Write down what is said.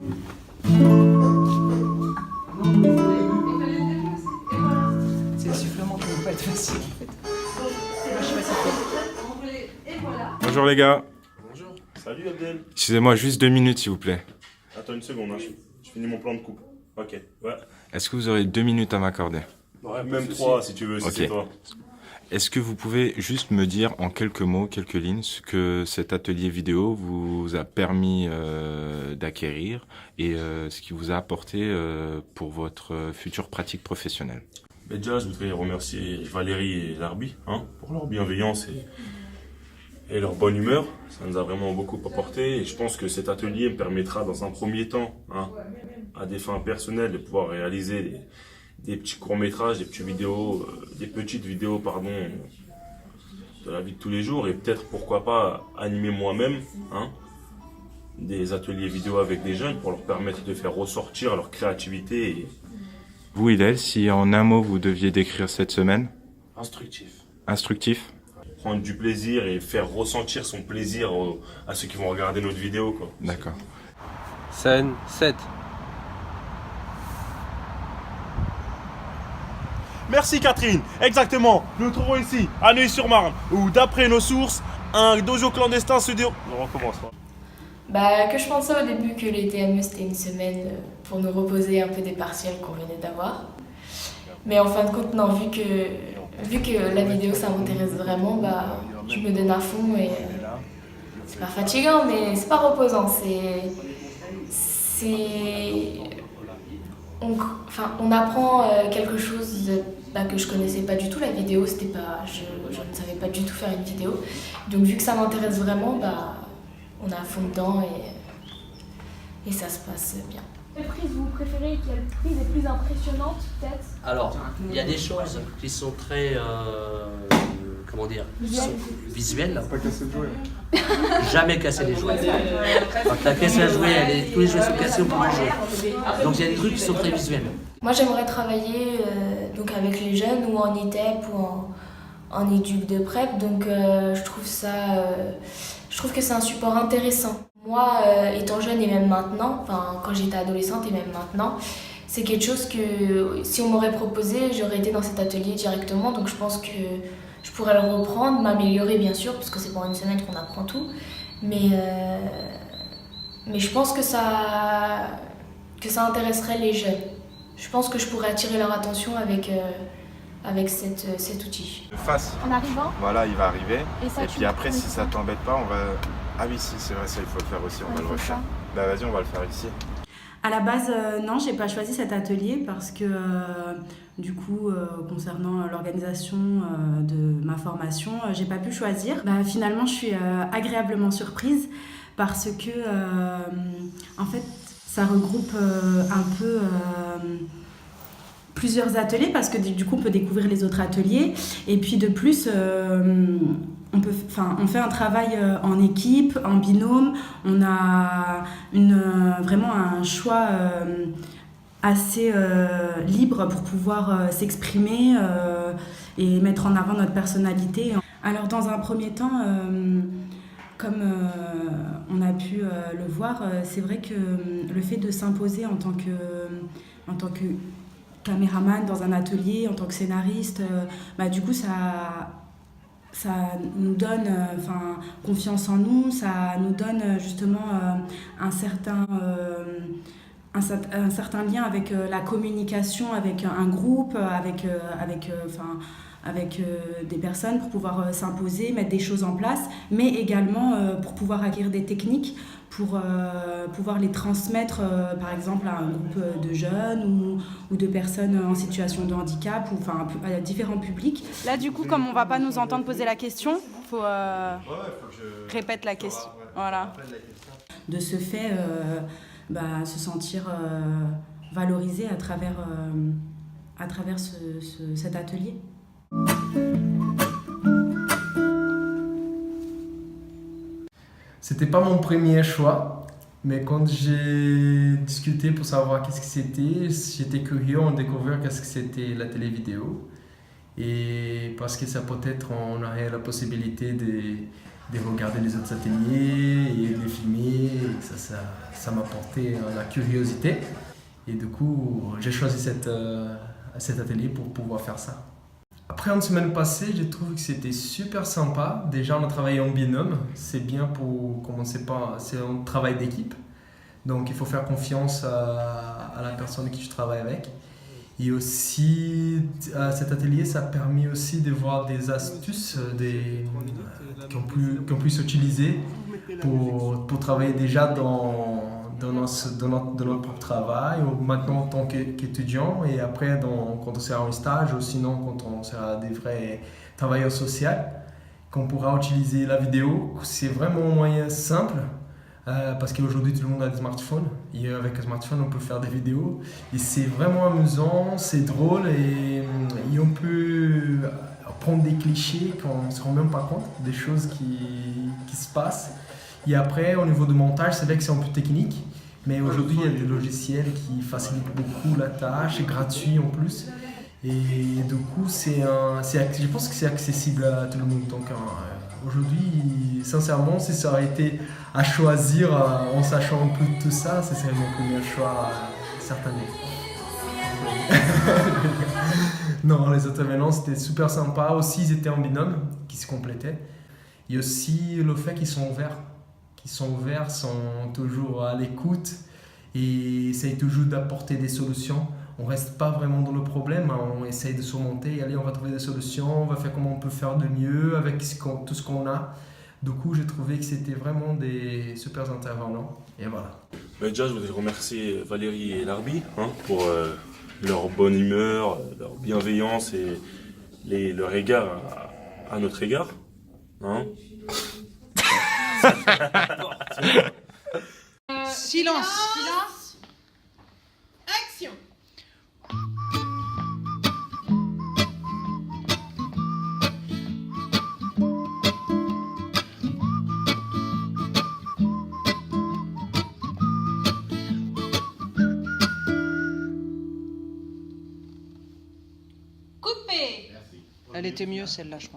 C'est le sifflement qui ne peut pas être facile en fait. Moi je sais pas si Bonjour les gars. Bonjour. Salut Abdel. Excusez-moi juste 2 minutes s'il vous plaît. Attends une seconde, hein, je finis mon plan de coupe. Ok, ouais. Est-ce que vous aurez 2 minutes à m'accorder? Ouais, même 3 si tu veux, si Ok. c'est toi. Est-ce que vous pouvez juste me dire en quelques mots, quelques lignes, ce que cet atelier vidéo vous a permis d'acquérir et ce qui vous a apporté pour votre future pratique professionnelle? Mais déjà, je voudrais remercier Valérie et Larbi pour leur bienveillance et leur bonne humeur. Ça nous a vraiment beaucoup apporté et je pense que cet atelier me permettra dans un premier temps, à des fins personnelles, de pouvoir réaliser des petits courts-métrages, des petites vidéos, de la vie de tous les jours et peut-être pourquoi pas animer moi-même des ateliers vidéo avec des jeunes pour leur permettre de faire ressortir leur créativité et Vous, Hillel, si en un mot vous deviez décrire cette semaine? instructif. Instructif? Prendre du plaisir et faire ressentir son plaisir à ceux qui vont regarder notre vidéo, quoi. D'accord. Scène 7. Merci Catherine, exactement. Nous nous trouvons ici, à Neuilly-sur-Marne, où d'après nos sources, un dojo clandestin se déroule. On recommence. Que je pensais au début que les TME c'était une semaine pour nous reposer un peu des partiels qu'on venait d'avoir. Mais en fin de compte, non, vu que la vidéo ça m'intéresse vraiment, je me donne à fond et c'est pas fatigant mais c'est pas reposant. On apprend quelque chose que je connaissais pas du tout. La vidéo, je ne savais pas du tout faire une vidéo. Donc vu que ça m'intéresse vraiment, on est à fond dedans et ça se passe bien. Quelle prise vous préférez? Quelle prise est plus impressionnante peut-être? Alors, il y a des choses qui sont très, visuelles. Pas casser le jouet. Jamais casser les jouets. Quand la caisse à jouer, tous les jouets sont cassés au bout du jeu. Donc il y a des trucs qui sont très visuels. Moi j'aimerais travailler donc avec les jeunes ou en ITEP ou en éduc de prep, donc je trouve que c'est un support intéressant. Moi, étant jeune et même maintenant, quand j'étais adolescente et même maintenant, c'est quelque chose que si on m'aurait proposé, j'aurais été dans cet atelier directement, donc je pense que je pourrais le reprendre, m'améliorer bien sûr, parce que c'est pendant une semaine qu'on apprend tout, mais je pense que ça intéresserait les jeunes. Je pense que je pourrais attirer leur attention avec cet outil. Face. En arrivant? Voilà, il va arriver. Et ça, Et puis après, si ça t'embête pas, on va... Ah oui, si, c'est vrai, ça, il faut le faire aussi, on va le refaire. Bah vas-y, on va le faire ici. À la base, non, j'ai pas choisi cet atelier parce que, concernant l'organisation de ma formation, j'ai pas pu choisir. Finalement, je suis agréablement surprise parce que, en fait, ça regroupe un peu plusieurs ateliers parce que du coup, on peut découvrir les autres ateliers. Et puis de plus, on fait un travail en équipe, en binôme. On a vraiment un choix assez libre pour pouvoir s'exprimer et mettre en avant notre personnalité. Alors dans un premier temps, comme on a pu le voir, c'est vrai que le fait de s'imposer en tant que caméraman dans un atelier, en tant que scénariste, du coup ça nous donne confiance en nous, ça nous donne justement un certain lien avec la communication, avec un groupe, avec des personnes pour pouvoir s'imposer, mettre des choses en place, mais également pour pouvoir acquérir des techniques pour pouvoir les transmettre par exemple à un groupe de jeunes ou de personnes en situation de handicap ou à différents publics. Là du coup comme on va pas nous entendre poser la question, faut que je répète la question. Voilà. De ce fait, se sentir valorisé à travers cet atelier. C'était pas mon premier choix, mais quand j'ai discuté pour savoir qu'est-ce que c'était, j'étais curieux en découvrir qu'est-ce que c'était la télé-vidéo. Et parce que ça peut-être, on aurait la possibilité de regarder les autres ateliers et de les filmer. Et ça m'a porté la curiosité. Et du coup, j'ai choisi cet atelier pour pouvoir faire ça. Après, une semaine passée, j'ai trouvé que c'était super sympa. Déjà, on a travaillé en binôme. C'est bien pour commencer par... C'est un travail d'équipe. Donc, il faut faire confiance à la personne avec qui je travaille avec. Et aussi, cet atelier, ça a permis aussi de voir des astuces qu'on puisse utiliser pour travailler déjà dans notre propre travail, ou maintenant en tant qu'étudiant, et après quand on sera en stage, ou sinon quand on sera des vrais travailleurs sociaux, qu'on pourra utiliser la vidéo. C'est vraiment un moyen simple. Parce qu'aujourd'hui tout le monde a des smartphones et avec un smartphone on peut faire des vidéos et c'est vraiment amusant, c'est drôle et on peut prendre des clichés quand on ne se rend même pas compte des choses qui se passent. Et après au niveau du montage, c'est vrai que c'est un peu technique, mais aujourd'hui il y a des logiciels qui facilitent beaucoup la tâche, c'est gratuit en plus et du coup je pense que c'est accessible à tout le monde. Donc aujourd'hui, sincèrement, si ça aurait été à choisir en sachant un peu tout ça, ce serait mon premier choix, certainement. Non, les intervenants, c'était super sympa. Aussi, ils étaient en binôme, qui se complétaient. Et aussi le fait qu'ils sont ouverts. Sont toujours à l'écoute et essayent toujours d'apporter des solutions. On ne reste pas vraiment dans le problème, on essaye de surmonter et allez, on va trouver des solutions, on va faire comment on peut faire de mieux avec tout ce qu'on a. Du coup, j'ai trouvé que c'était vraiment des super intervenants et voilà. Déjà, je voudrais remercier Valérie et Larbi pour leur bonne humeur, leur bienveillance et leur égard à notre égard. Silence. Action. Coupé. Elle était mieux celle-là, je crois.